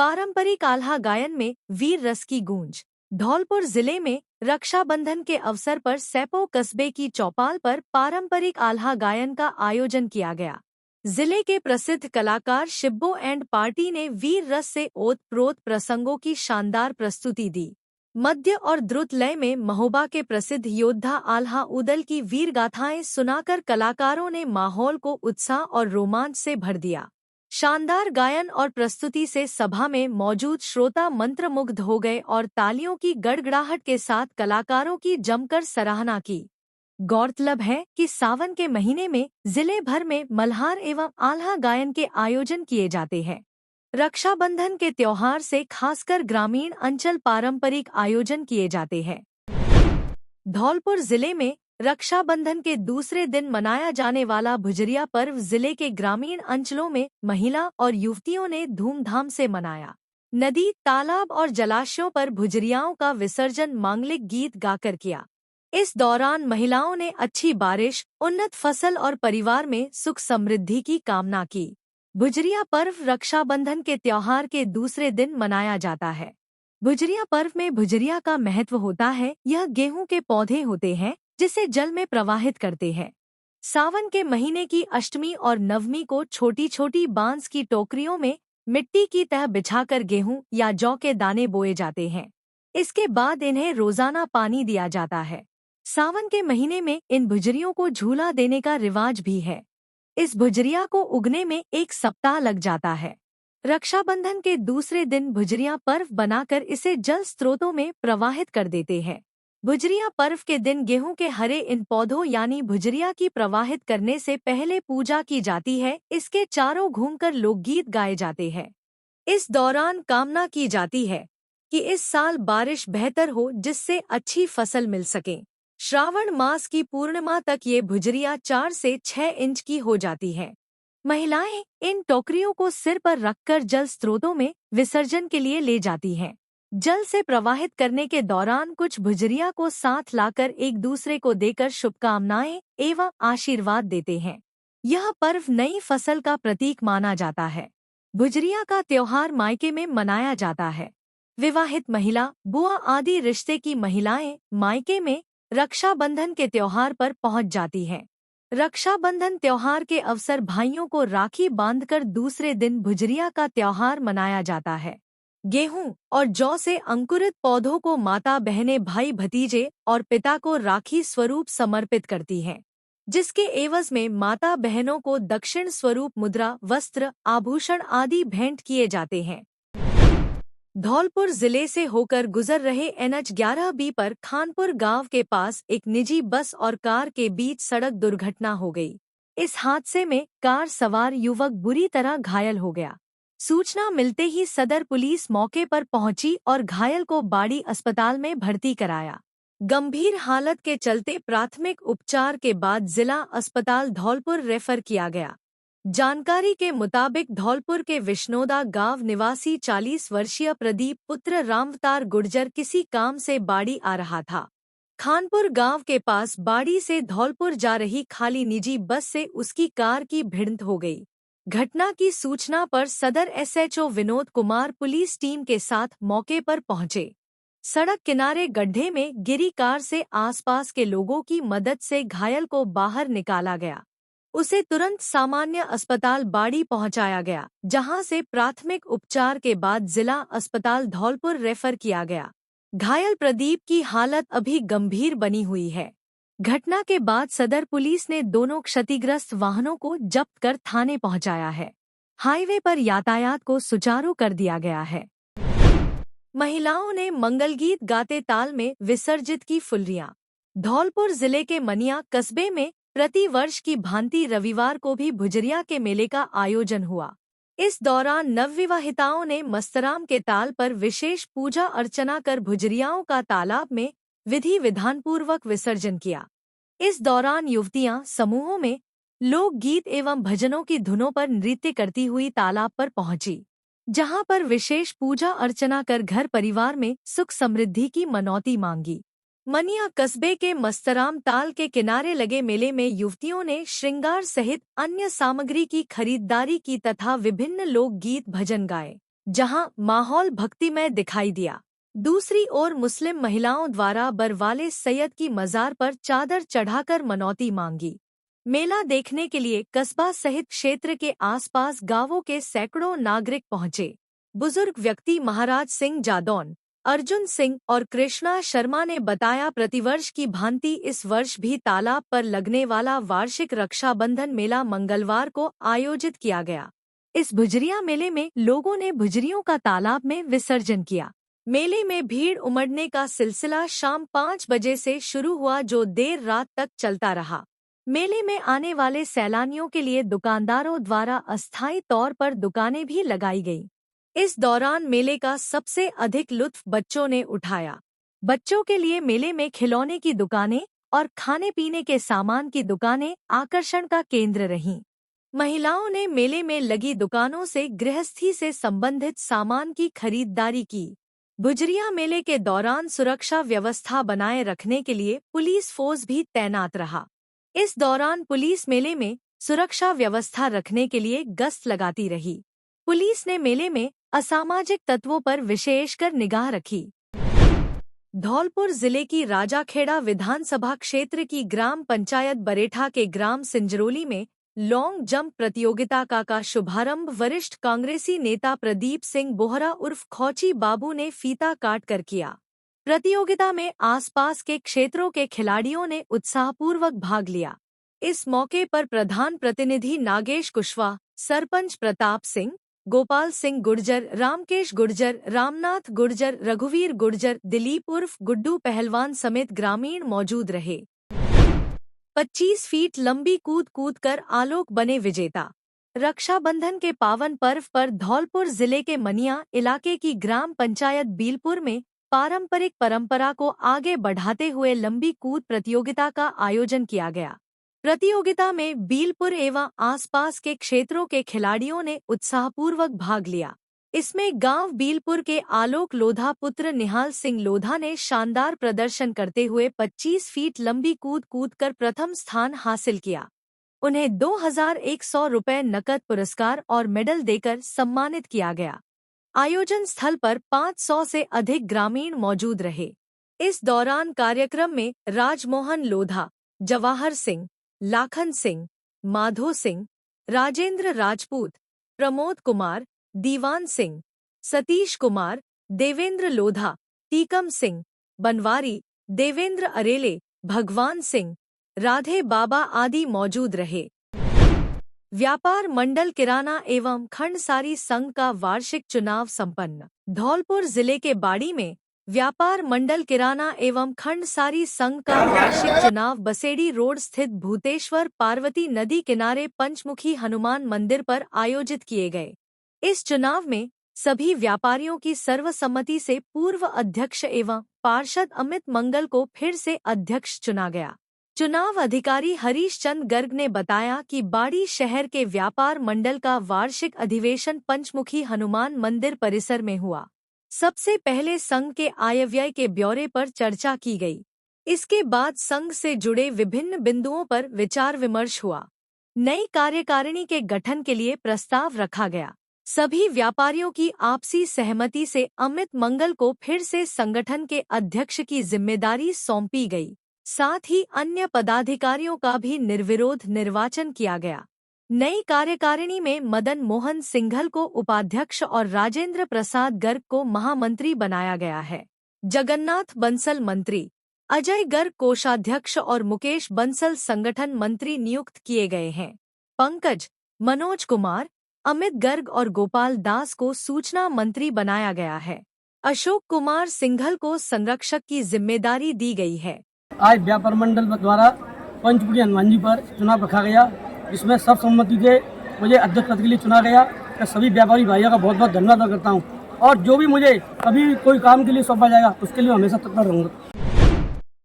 पारंपरिक आल्हा गायन में वीर रस की गूंज। धौलपुर जिले में रक्षाबंधन के अवसर पर सैपो कस्बे की चौपाल पर पारंपरिक आल्हा गायन का आयोजन किया गया। जिले के प्रसिद्ध कलाकार शिब्बो एंड पार्टी ने वीर रस से ओत-प्रोत प्रसंगों की शानदार प्रस्तुति दी। मध्य और द्रुत लय में महोबा के प्रसिद्ध योद्धा आल्हा उदल की वीर गाथाएं सुनाकर कलाकारों ने माहौल को उत्साह और रोमांच से भर दिया। शानदार गायन और प्रस्तुति से सभा में मौजूद श्रोता मंत्रमुग्ध हो गए और तालियों की गड़गड़ाहट के साथ कलाकारों की जमकर सराहना की। गौरतलब है कि सावन के महीने में जिले भर में मल्हार एवं आल्हा गायन के आयोजन किए जाते हैं। रक्षाबंधन के त्योहार से खासकर ग्रामीण अंचल पारंपरिक आयोजन किए जाते हैं। धौलपुर जिले में रक्षाबंधन के दूसरे दिन मनाया जाने वाला भुजरिया पर्व जिले के ग्रामीण अंचलों में महिला और युवतियों ने धूमधाम से मनाया। नदी, तालाब और जलाशयों पर भुजरियाओं का विसर्जन मांगलिक गीत गाकर किया। इस दौरान महिलाओं ने अच्छी बारिश, उन्नत फसल और परिवार में सुख समृद्धि की कामना की। भुजरिया पर्व रक्षाबंधन के त्योहार के दूसरे दिन मनाया जाता है। भुजरिया पर्व में भुजरिया का महत्व होता है। यह गेहूं के पौधे होते हैं जिसे जल में प्रवाहित करते हैं। सावन के महीने की अष्टमी और नवमी को छोटी छोटी बांस की टोकरियों में मिट्टी की तह बिछाकर गेहूं या जौ के दाने बोए जाते हैं। इसके बाद इन्हें रोजाना पानी दिया जाता है। सावन के महीने में इन भुजरियों को झूला देने का रिवाज भी है। इस भुजरिया को उगने में 1 सप्ताह लग जाता है। रक्षाबंधन के दूसरे दिन भुजरिया पर्व बनाकर इसे जल स्रोतों में प्रवाहित कर देते हैं। भुजरिया पर्व के दिन गेहूं के हरे इन पौधों यानी भुजरिया की प्रवाहित करने से पहले पूजा की जाती है। इसके चारों घूमकर लोकगीत गाए जाते हैं। इस दौरान कामना की जाती है कि इस साल बारिश बेहतर हो जिससे अच्छी फसल मिल सके। श्रावण मास की पूर्णिमा तक ये भुजरिया 4 से 6 इंच की हो जाती है। महिलाएं इन टोकरियों को सिर पर रखकर जल स्रोतों में विसर्जन के लिए ले जाती हैं। जल से प्रवाहित करने के दौरान कुछ भुजरिया को साथ लाकर एक दूसरे को देकर शुभकामनाएं एवं आशीर्वाद देते हैं। यह पर्व नई फसल का प्रतीक माना जाता है। भुजरिया का त्योहार मायके में मनाया जाता है। विवाहित महिला, बुआ आदि रिश्ते की महिलाएं मायके में रक्षाबंधन के त्योहार पर पहुंच जाती हैं। रक्षाबंधन त्योहार के अवसर भाइयों को राखी बांधकर दूसरे दिन भुजरिया का त्योहार मनाया जाता है। गेहूं और जौ से अंकुरित पौधों को माता बहनें भाई भतीजे और पिता को राखी स्वरूप समर्पित करती हैं, जिसके एवज में माता बहनों को दक्षिण स्वरूप मुद्रा, वस्त्र, आभूषण आदि भेंट किए जाते हैं। धौलपुर जिले से होकर गुजर रहे NH 11B पर खानपुर गांव के पास एक निजी बस और कार के बीच सड़क दुर्घटना हो गई। इस हादसे में कार सवार युवक बुरी तरह घायल हो गया। सूचना मिलते ही सदर पुलिस मौके पर पहुंची और घायल को बाड़ी अस्पताल में भर्ती कराया। गंभीर हालत के चलते प्राथमिक उपचार के बाद जिला अस्पताल धौलपुर रेफर किया गया। जानकारी के मुताबिक धौलपुर के विष्णोदा गांव निवासी 40 वर्षीय प्रदीप पुत्र रामवतार गुर्जर किसी काम से बाड़ी आ रहा था। खानपुर गांव के पास बाड़ी से धौलपुर जा रही खाली निजी बस से उसकी कार की भिड़ंत हो गई। घटना की सूचना पर सदर SHO Vinod Kumar police team के साथ मौके पर पहुंचे। सड़क किनारे गड्ढे में गिरी कार से आसपास के लोगों की मदद से घायल को बाहर निकाला गया। उसे तुरंत सामान्य अस्पताल बाड़ी पहुंचाया गया, जहां से प्राथमिक उपचार के बाद जिला अस्पताल धौलपुर रेफर किया गया। घायल प्रदीप की हालत अभी गंभीर बनी हुई है। घटना के बाद सदर पुलिस ने दोनों क्षतिग्रस्त वाहनों को जब्त कर थाने पहुंचाया है। हाईवे पर यातायात को सुचारू कर दिया गया है। महिलाओं ने मंगलगीत गाते ताल में विसर्जित की फुलरियां। धौलपुर जिले के मनिया कस्बे में प्रति वर्ष की भांति रविवार को भी भुजरिया के मेले का आयोजन हुआ। इस दौरान नवविवाहिताओं ने मस्तराम के ताल पर विशेष पूजा अर्चना कर भुजरियाओं का तालाब में विधि विधानपूर्वक विसर्जन किया। इस दौरान युवतियां समूहों में लोकगीत एवं भजनों की धुनों पर नृत्य करती हुई तालाब पर पहुंची, जहां पर विशेष पूजा अर्चना कर घर परिवार में सुख समृद्धि की मनौती मांगी। मनिया कस्बे के मस्तराम ताल के किनारे लगे मेले में युवतियों ने श्रृंगार सहित अन्य सामग्री की खरीदारी की तथा विभिन्न लोकगीत भजन गाए। जहां माहौल भक्तिमय दिखाई दिया। दूसरी ओर मुस्लिम महिलाओं द्वारा बरवाले सैयद की मजार पर चादर चढ़ाकर मनौती मांगी। मेला देखने के लिए कस्बा सहित क्षेत्र के आसपास गांवों के सैकड़ों नागरिक पहुंचे। बुजुर्ग व्यक्ति महाराज सिंह जादौन, अर्जुन सिंह और कृष्णा शर्मा ने बताया, प्रतिवर्ष की भांति इस वर्ष भी तालाब पर लगने वाला वार्षिक रक्षाबंधन मेला मंगलवार को आयोजित किया गया। इस भुजरिया मेले में लोगों ने भुजरियों का तालाब में विसर्जन किया। मेले में भीड़ उमड़ने का सिलसिला शाम 5 बजे से शुरू हुआ, जो देर रात तक चलता रहा। मेले में आने वाले सैलानियों के लिए दुकानदारों द्वारा अस्थायी तौर पर दुकानें भी लगाई गईं। इस दौरान मेले का सबसे अधिक लुत्फ बच्चों ने उठाया। बच्चों के लिए मेले में खिलौने की दुकानें और खाने पीने के सामान की दुकानें आकर्षण का केंद्र रहीं। महिलाओं ने मेले में लगी दुकानों से गृहस्थी से संबंधित सामान की खरीदारी की। भुजरिया मेले के दौरान सुरक्षा व्यवस्था बनाए रखने के लिए पुलिस फोर्स भी तैनात रहा। इस दौरान पुलिस मेले में सुरक्षा व्यवस्था रखने के लिए गश्त लगाती रही। पुलिस ने मेले में असामाजिक तत्वों पर विशेषकर निगाह रखी। धौलपुर जिले की राजाखेड़ा विधानसभा क्षेत्र की ग्राम पंचायत बरेठा के ग्राम सिंजरोली में लॉन्ग जंप प्रतियोगिता का शुभारंभ वरिष्ठ कांग्रेसी नेता प्रदीप सिंह बोहरा उर्फ खौची बाबू ने फीता काट कर किया। प्रतियोगिता में आसपास के क्षेत्रों के खिलाड़ियों ने उत्साहपूर्वक भाग लिया। इस मौके पर प्रधान प्रतिनिधि नागेश कुशवाहा, सरपंच प्रताप सिंह, गोपाल सिंह गुर्जर, रामकेश गुर्जर, रामनाथ गुर्जर, रघुवीर गुर्जर, दिलीप उर्फ गुड्डू पहलवान समेत ग्रामीण मौजूद रहे। 25 फीट लंबी कूद कर आलोक बने विजेता। रक्षाबंधन के पावन पर्व पर धौलपुर जिले के मनिया इलाके की ग्राम पंचायत बीलपुर में पारंपरिक परंपरा को आगे बढ़ाते हुए लंबी कूद प्रतियोगिता का आयोजन किया गया। प्रतियोगिता में बीलपुर एवं आसपास के क्षेत्रों के खिलाड़ियों ने उत्साहपूर्वक भाग लिया। इसमें गांव बीलपुर के आलोक लोधा पुत्र निहाल सिंह लोधा ने शानदार प्रदर्शन करते हुए 25 फीट लंबी कूद कर प्रथम स्थान हासिल किया। उन्हें 2100 रुपये नकद पुरस्कार और मेडल देकर सम्मानित किया गया। आयोजन स्थल पर 500 से अधिक ग्रामीण मौजूद रहे। इस दौरान कार्यक्रम में राजमोहन लोधा, जवाहर सिंह, लाखन सिंह, माधो सिंह, राजेंद्र राजपूत, प्रमोद कुमार, दीवान सिंह, सतीश कुमार, देवेंद्र लोधा, टीकम सिंह, बनवारी, देवेंद्र अरेले, भगवान सिंह, राधे बाबा आदि मौजूद रहे। व्यापार मंडल किराना एवं खंडसारी संघ का वार्षिक चुनाव संपन्न। धौलपुर जिले के बाड़ी में व्यापार मंडल किराना एवं खंडसारी संघ का वार्षिक चुनाव बसेड़ी रोड स्थित भूतेश्वर पार्वती नदी किनारे पंचमुखी हनुमान मंदिर पर आयोजित किए गए। इस चुनाव में सभी व्यापारियों की सर्वसम्मति से पूर्व अध्यक्ष एवं पार्षद अमित मंगल को फिर से अध्यक्ष चुना गया। चुनाव अधिकारी हरीश चंद गर्ग ने बताया कि बाड़ी शहर के व्यापार मंडल का वार्षिक अधिवेशन पंचमुखी हनुमान मंदिर परिसर में हुआ। सबसे पहले संघ के आय व्यय के ब्यौरे पर चर्चा की गई। इसके बाद संघ से जुड़े विभिन्न बिंदुओं पर विचार विमर्श हुआ। नई कार्यकारिणी के गठन के लिए प्रस्ताव रखा गया। सभी व्यापारियों की आपसी सहमति से अमित मंगल को फिर से संगठन के अध्यक्ष की जिम्मेदारी सौंपी गई। साथ ही अन्य पदाधिकारियों का भी निर्विरोध निर्वाचन किया गया। नई कार्यकारिणी में मदन मोहन सिंघल को उपाध्यक्ष और राजेंद्र प्रसाद गर्ग को महामंत्री बनाया गया है। जगन्नाथ बंसल मंत्री, अजय गर्ग कोषाध्यक्ष और मुकेश बंसल संगठन मंत्री नियुक्त किए गए हैं। पंकज, मनोज कुमार, अमित गर्ग और गोपाल दास को सूचना मंत्री बनाया गया है। अशोक कुमार सिंघल को संरक्षक की जिम्मेदारी दी गई है। आज व्यापार मंडल द्वारा पंचमुखी हनुमान जी पर चुनाव रखा गया, जिसमें सर्वसम्मति से मुझे अध्यक्ष पद के लिए चुना गया। मैं सभी व्यापारी भाइयों का बहुत बहुत धन्यवाद करता हूं, और जो भी मुझे कभी कोई काम के लिए सौंपा जाएगा उसके लिए हमेशा तत्पर रहूंगा।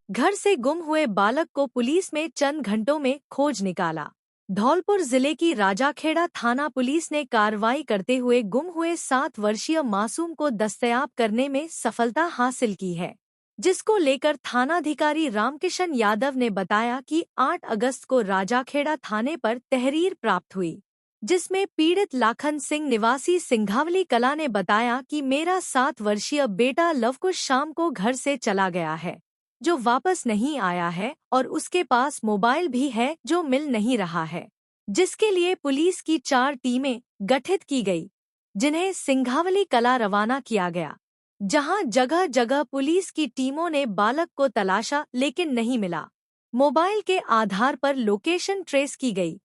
घर से गुम हुए बालक को पुलिस में चंद घंटों में खोज निकाला। धौलपुर जिले की राजाखेड़ा थाना पुलिस ने कार्रवाई करते हुए गुम हुए 7 वर्षीय मासूम को दस्तयाब करने में सफलता हासिल की है, जिसको लेकर थानाधिकारी रामकिशन यादव ने बताया कि 8 अगस्त को राजाखेड़ा थाने पर तहरीर प्राप्त हुई। जिसमें पीड़ित लाखन सिंह निवासी सिंघावली कला ने बताया कि मेरा 7 वर्षीय बेटा लवकुश शाम को घर से चला गया है, जो वापस नहीं आया है, और उसके पास मोबाइल भी है जो मिल नहीं रहा है, जिसके लिए पुलिस की 4 टीमें गठित की गई, जिन्हें सिंघावली कला रवाना किया गया, जहां जगह जगह पुलिस की टीमों ने बालक को तलाशा लेकिन नहीं मिला। मोबाइल के आधार पर लोकेशन ट्रेस की गई,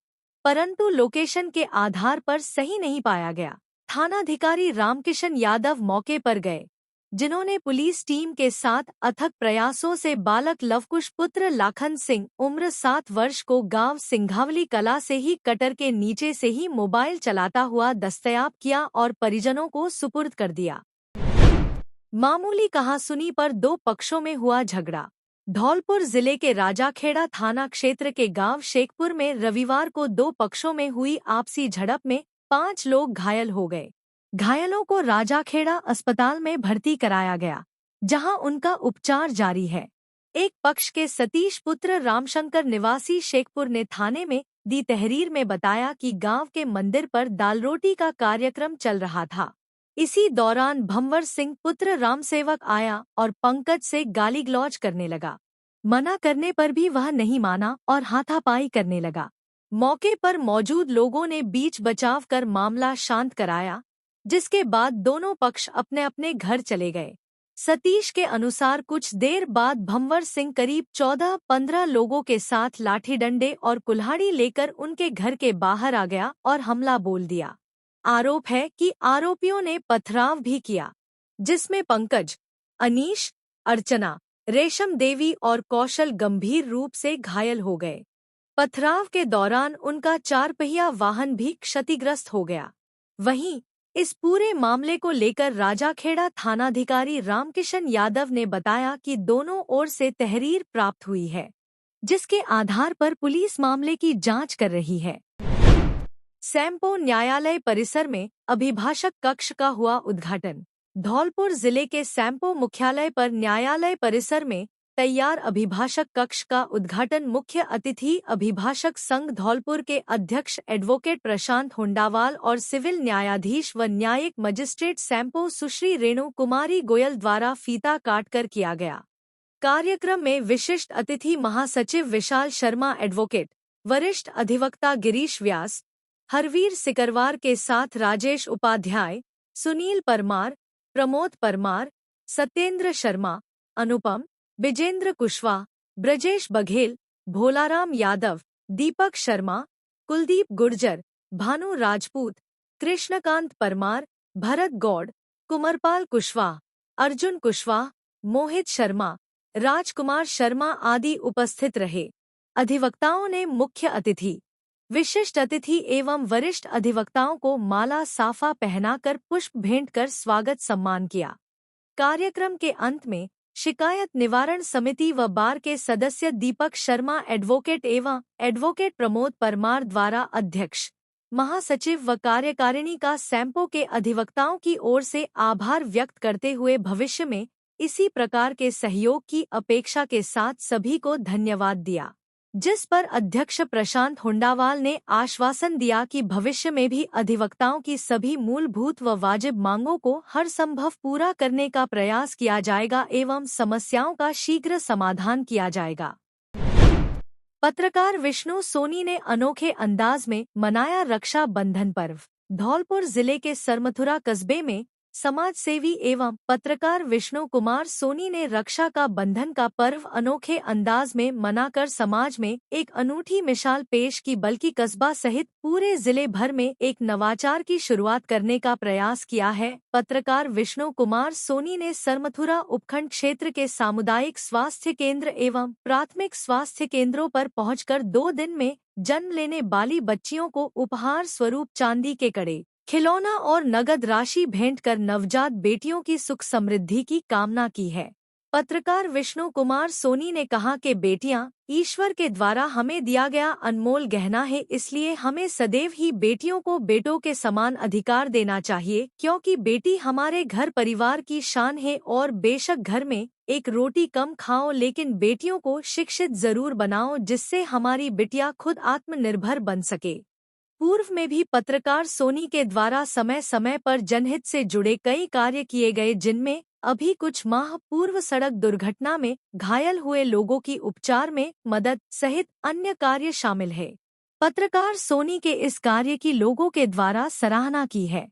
परंतु लोकेशन के आधार पर सही नहीं पाया गया। थानाधिकारी रामकिशन यादव मौके पर गए, जिन्होंने पुलिस टीम के साथ अथक प्रयासों से बालक लवकुश पुत्र लाखन सिंह उम्र 7 वर्ष को गांव सिंघावली कला से ही कटर के नीचे से ही मोबाइल चलाता हुआ दस्तयाब किया और परिजनों को सुपुर्द कर दिया। मामूली कहासुनी पर 2 पक्षों में हुआ झगड़ा। धौलपुर जिले के राजाखेड़ा थाना क्षेत्र के गांव शेखपुर में रविवार को 2 पक्षों में हुई आपसी झड़प में 5 लोग घायल हो गए। घायलों को राजाखेड़ा अस्पताल में भर्ती कराया गया, जहां उनका उपचार जारी है। एक पक्ष के सतीश पुत्र रामशंकर निवासी शेखपुर ने थाने में दी तहरीर में बताया कि गांव के मंदिर पर दाल रोटी का कार्यक्रम चल रहा था। इसी दौरान भंवर सिंह पुत्र रामसेवक आया और पंकज से गाली गलौज करने लगा। मना करने पर भी वह नहीं माना और हाथापाई करने लगा। मौके पर मौजूद लोगों ने बीच बचाव कर मामला शांत कराया, जिसके बाद दोनों पक्ष अपने अपने घर चले गए। सतीश के अनुसार कुछ देर बाद भंवर सिंह करीब 14-15 लोगों के साथ लाठी डंडे और कुल्हाड़ी लेकर उनके घर के बाहर आ गया और हमला बोल दिया। आरोप है कि आरोपियों ने पथराव भी किया, जिसमें पंकज, अनीश, अर्चना, रेशम देवी और कौशल गंभीर रूप से घायल हो गए। पथराव के दौरान उनका 4 पहिया वाहन भी क्षतिग्रस्त हो गया। वहीं इस पूरे मामले को लेकर राजाखेड़ा थानाधिकारी रामकिशन यादव ने बताया कि दोनों ओर से तहरीर प्राप्त हुई है, जिसके आधार पर पुलिस मामले की जांच कर रही है। सैंपो न्यायालय परिसर में अभिभाषक कक्ष का हुआ उद्घाटन। धौलपुर जिले के सैंपो मुख्यालय पर न्यायालय परिसर में तैयार अभिभाषक कक्ष का उद्घाटन मुख्य अतिथि अभिभाषक संघ धौलपुर के अध्यक्ष एडवोकेट प्रशांत हुंडावाल और सिविल न्यायाधीश व न्यायिक मजिस्ट्रेट सैंपो सुश्री रेणु कुमारी गोयल द्वारा फीता काटकर किया गया। कार्यक्रम में विशिष्ट अतिथि महासचिव विशाल शर्मा, एडवोकेट, वरिष्ठ अधिवक्ता गिरीश व्यास, हरवीर सिकरवार के साथ राजेश उपाध्याय, सुनील परमार, प्रमोद परमार, सत्येंद्र शर्मा, अनुपम, विजेंद्र कुशवाहा, ब्रजेश बघेल, भोलाराम यादव, दीपक शर्मा, कुलदीप गुर्जर, भानु राजपूत, कृष्णकांत परमार, भरत गौड़, कुमरपाल कुशवाहा, अर्जुन कुशवाहा, मोहित शर्मा, राजकुमार शर्मा आदि उपस्थित रहे। अधिवक्ताओं ने मुख्य अतिथि, विशिष्ट अतिथि एवं वरिष्ठ अधिवक्ताओं को माला साफा पहनाकर पुष्प भेंट कर स्वागत सम्मान किया। कार्यक्रम के अंत में शिकायत निवारण समिति व बार के सदस्य दीपक शर्मा, एडवोकेट एवं एडवोकेट प्रमोद परमार द्वारा अध्यक्ष, महासचिव व कार्यकारिणी का सैंपो के अधिवक्ताओं की ओर से आभार व्यक्त करते हुए भविष्य में इसी प्रकार के सहयोग की अपेक्षा के साथ सभी को धन्यवाद दिया, जिस पर अध्यक्ष प्रशांत हुंडावाल ने आश्वासन दिया कि भविष्य में भी अधिवक्ताओं की सभी मूलभूत व वाजिब मांगों को हर संभव पूरा करने का प्रयास किया जाएगा एवं समस्याओं का शीघ्र समाधान किया जाएगा। पत्रकार विष्णु सोनी ने अनोखे अंदाज में मनाया रक्षा बंधन पर्व। धौलपुर जिले के सरमथुरा कस्बे में समाज सेवी एवं पत्रकार विष्णु कुमार सोनी ने रक्षा का बंधन का पर्व अनोखे अंदाज में मनाकर समाज में एक अनूठी मिसाल पेश की, बल्कि कस्बा सहित पूरे जिले भर में एक नवाचार की शुरुआत करने का प्रयास किया है। पत्रकार विष्णु कुमार सोनी ने सरमथुरा उपखंड क्षेत्र के सामुदायिक स्वास्थ्य केंद्र एवं प्राथमिक स्वास्थ्य केंद्रों पर पहुंचकर 2 दिन में जन्म लेने वाली बच्चियों को उपहार स्वरूप चांदी के कड़े, खिलौना और नगद राशि भेंट कर नवजात बेटियों की सुख समृद्धि की कामना की है। पत्रकार विष्णु कुमार सोनी ने कहा कि बेटियां ईश्वर के द्वारा हमें दिया गया अनमोल गहना है, इसलिए हमें सदैव ही बेटियों को बेटों के समान अधिकार देना चाहिए, क्योंकि बेटी हमारे घर परिवार की शान है। और बेशक घर में एक रोटी कम खाओ, लेकिन बेटियों को शिक्षित जरूर बनाओ, जिससे हमारी बिटिया खुद आत्मनिर्भर बन सके। पूर्व में भी पत्रकार सोनी के द्वारा समय समय पर जनहित से जुड़े कई कार्य किए गए, जिनमें अभी कुछ माह पूर्व सड़क दुर्घटना में घायल हुए लोगों की उपचार में मदद सहित अन्य कार्य शामिल है। पत्रकार सोनी के इस कार्य की लोगों के द्वारा सराहना की है।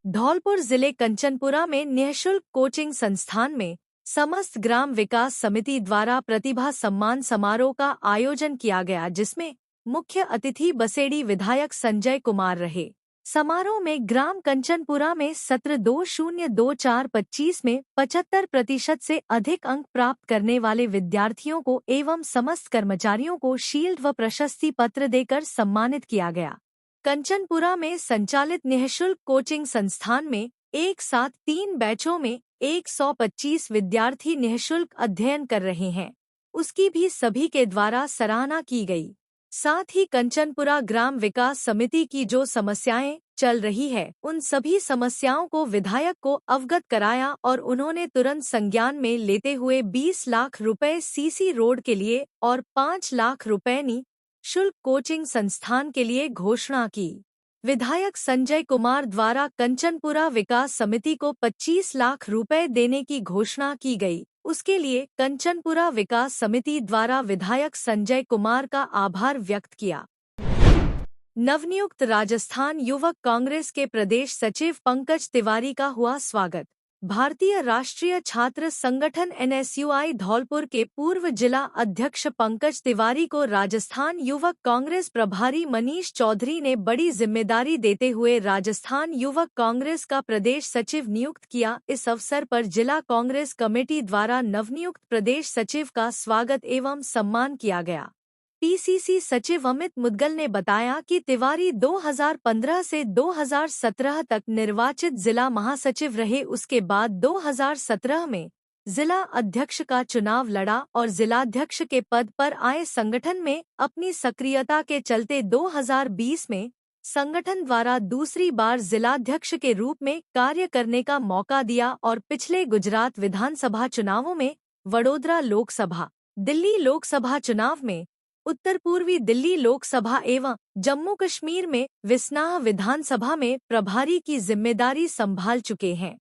धौलपुर जिले कंचनपुरा में निःशुल्क कोचिंग संस्थान में समस्त ग्राम विकास समिति द्वारा प्रतिभा सम्मान समारोह का आयोजन किया गया, जिसमें मुख्य अतिथि बसेड़ी विधायक संजय कुमार रहे। समारोह में ग्राम कंचनपुरा में सत्र 2024-25 में 75% से अधिक अंक प्राप्त करने वाले विद्यार्थियों को एवं समस्त कर्मचारियों को शील्ड व प्रशस्ति पत्र देकर सम्मानित किया गया। कंचनपुरा में संचालित निःशुल्क कोचिंग संस्थान में एक साथ 3 बैचों में 125 विद्यार्थी निःशुल्क अध्ययन कर रहे हैं, उसकी भी सभी के द्वारा सराहना की गई। साथ ही कंचनपुरा ग्राम विकास समिति की जो समस्याएं चल रही है, उन सभी समस्याओं को विधायक को अवगत कराया और उन्होंने तुरंत संज्ञान में लेते हुए 20 लाख रुपए सीसी रोड के लिए और 5 लाख रुपए निःशुल्क कोचिंग संस्थान के लिए घोषणा की। विधायक संजय कुमार द्वारा कंचनपुरा विकास समिति को 25 लाख रुपए देने की घोषणा की गई। उसके लिए कंचनपुरा विकास समिति द्वारा विधायक संजय कुमार का आभार व्यक्त किया। नवनियुक्त राजस्थान युवक कांग्रेस के प्रदेश सचिव पंकज तिवारी का हुआ स्वागत। भारतीय राष्ट्रीय छात्र संगठन NSUI धौलपुर के पूर्व जिला अध्यक्ष पंकज तिवारी को राजस्थान युवक कांग्रेस प्रभारी मनीष चौधरी ने बड़ी जिम्मेदारी देते हुए राजस्थान युवक कांग्रेस का प्रदेश सचिव नियुक्त किया। इस अवसर पर जिला कांग्रेस कमेटी द्वारा नवनियुक्त प्रदेश सचिव का स्वागत एवं सम्मान किया गया। PCC सचिव अमित मुदगल ने बताया कि तिवारी 2015 से 2017 तक निर्वाचित जिला महासचिव रहे। उसके बाद 2017 में जिला अध्यक्ष का चुनाव लड़ा और जिलाध्यक्ष के पद पर आए। संगठन में अपनी सक्रियता के चलते 2020 में संगठन द्वारा दूसरी बार जिलाध्यक्ष के रूप में कार्य करने का मौका दिया और पिछले गुजरात विधानसभा चुनावों में, वडोदरा लोकसभा, दिल्ली लोकसभा चुनाव में, उत्तर पूर्वी दिल्ली लोकसभा एवं जम्मू कश्मीर में विस्नाह विधानसभा में प्रभारी की जिम्मेदारी संभाल चुके हैं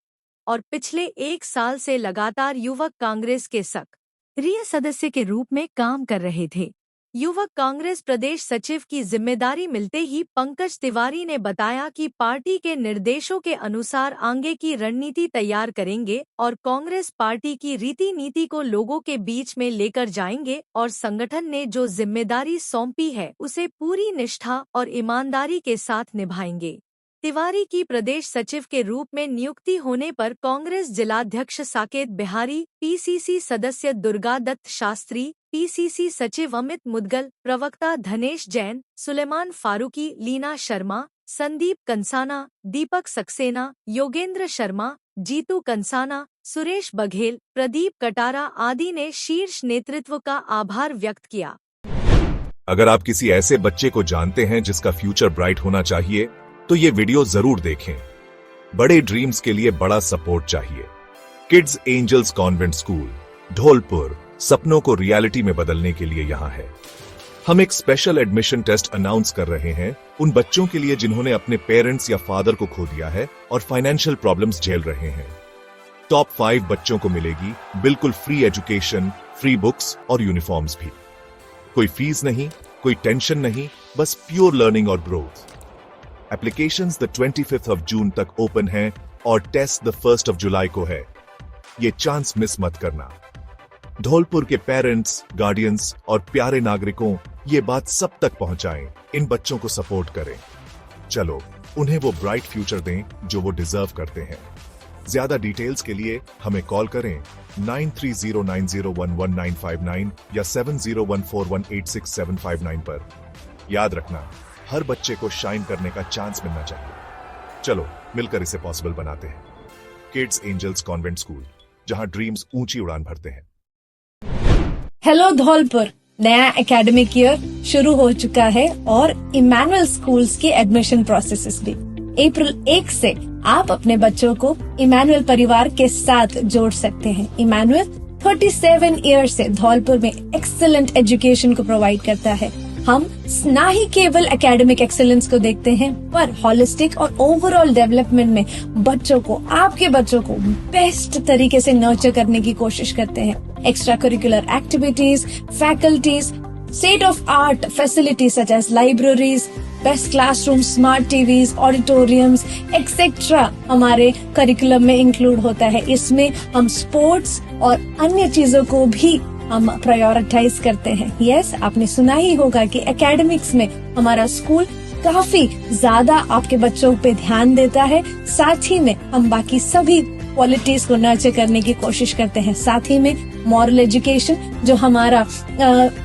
और पिछले 1 साल से लगातार युवक कांग्रेस के सक्रिय सदस्य के रूप में काम कर रहे थे। युवक कांग्रेस प्रदेश सचिव की जिम्मेदारी मिलते ही पंकज तिवारी ने बताया कि पार्टी के निर्देशों के अनुसार आगे की रणनीति तैयार करेंगे और कांग्रेस पार्टी की रीति नीति को लोगों के बीच में लेकर जाएंगे और संगठन ने जो जिम्मेदारी सौंपी है उसे पूरी निष्ठा और ईमानदारी के साथ निभाएंगे। तिवारी की प्रदेश सचिव के रूप में नियुक्ति होने पर कांग्रेस जिलाध्यक्ष साकेत बिहारी, PCC सदस्य दुर्गा दत्त शास्त्री, PCC सचिव अमित मुदगल, प्रवक्ता धनेश जैन, सुलेमान फारूकी, लीना शर्मा, संदीप कंसाना, दीपक सक्सेना, योगेंद्र शर्मा, जीतू कंसाना, सुरेश बघेल, प्रदीप कटारा आदि ने शीर्ष नेतृत्व का आभार व्यक्त किया। अगर आप किसी ऐसे बच्चे को जानते हैं जिसका फ्यूचर ब्राइट होना चाहिए तो ये वीडियो जरूर देखें। बड़े ड्रीम्स के लिए बड़ा सपोर्ट चाहिए। Kids angels convent school Dholpur सपनों को रियलिटी में बदलने के लिए यहाँ है। हम एक स्पेशल एडमिशन टेस्ट अनाउंस कर रहे हैं उन बच्चों के लिए जिन्होंने अपने पेरेंट्स या फादर को खो दिया है और फाइनेंशियल प्रॉब्लम्स झेल रहे हैं। टॉप 5 बच्चों को मिलेगी बिल्कुल फ्री एजुकेशन, फ्री बुक्स और यूनिफॉर्म्स भी। कोई फीस नहीं, कोई टेंशन नहीं, बस प्योर लर्निंग और growth. Applications the 25th of June तक ओपन हैं और test the 1st of July को है। ये चांस मिस मत करना। धौलपुर के पेरेंट्स, गार्डियंस और प्यारे नागरिकों ये बात सब तक पहुंचाएं। इन बच्चों को सपोर्ट करें। चलो उन्हें वो ब्राइट फ्यूचर दें जो वो डिजर्व करते हैं। ज्यादा डिटेल्स के लिए हमें कॉल करें 9309011959 या 7014186759 पर। याद रखना, हर बच्चे को शाइन करने का चांस मिलना चाहिए। चलो मिलकर इसे पॉसिबल बनाते हैं। किड्स एंजल्स कॉन्वेंट स्कूल, जहां ड्रीम्स ऊंची उड़ान भरते हैं। हेलो धौलपुर, नया एकेडमिक ईयर शुरू हो चुका है और इमैनुअल स्कूल्स के एडमिशन प्रोसेसेस भी। अप्रैल 1 से आप अपने बच्चों को इमैनुअल परिवार के साथ जोड़ सकते हैं। इमैनुअल 37 ईयर से धौलपुर में एक्सीलेंट एजुकेशन को प्रोवाइड करता है। हम ना ही केवल एकेडमिक एक्सेलेंस को देखते हैं पर हॉलिस्टिक और ओवरऑल डेवलपमेंट में बच्चों को, आपके बच्चों को बेस्ट तरीके से नर्चर करने की कोशिश करते हैं। Extra curricular activities, faculties, state of art facilities such as libraries, best classroom, smart TVs, auditoriums etcetera हमारे करिकुलम में इंक्लूड होता है। इसमें हम स्पोर्ट्स और अन्य चीजों को भी हम प्रायोरिटाइज करते हैं। यस, आपने सुना ही होगा कि एकेडमिक्स में हमारा स्कूल काफी ज्यादा आपके बच्चों पे ध्यान देता है। साथ ही में हम बाकी सभी क्वालिटीज को नर्चर करने की कोशिश करते हैं। साथ ही में मॉरल एजुकेशन, जो हमारा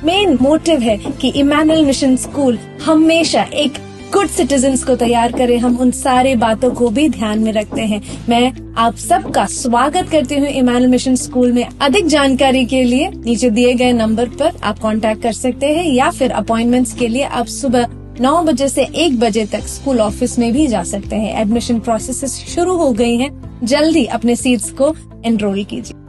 मेन मोटिव है कि इमैनुअल मिशन स्कूल हमेशा एक गुड सिटीजन्स को तैयार करे, हम उन सारे बातों को भी ध्यान में रखते हैं। मैं आप सबका स्वागत करती हूँ इमैनुअल मिशन स्कूल में। अधिक जानकारी के लिए नीचे दिए गए नंबर पर आप कांटेक्ट कर सकते हैं या फिर अपॉइंटमेंट्स के लिए आप सुबह 9 बजे से 1 बजे तक स्कूल ऑफिस में भी जा सकते हैं। एडमिशन प्रोसेस शुरू हो गई हैं, जल्दी अपने सीट्स को एनरोल कीजिए।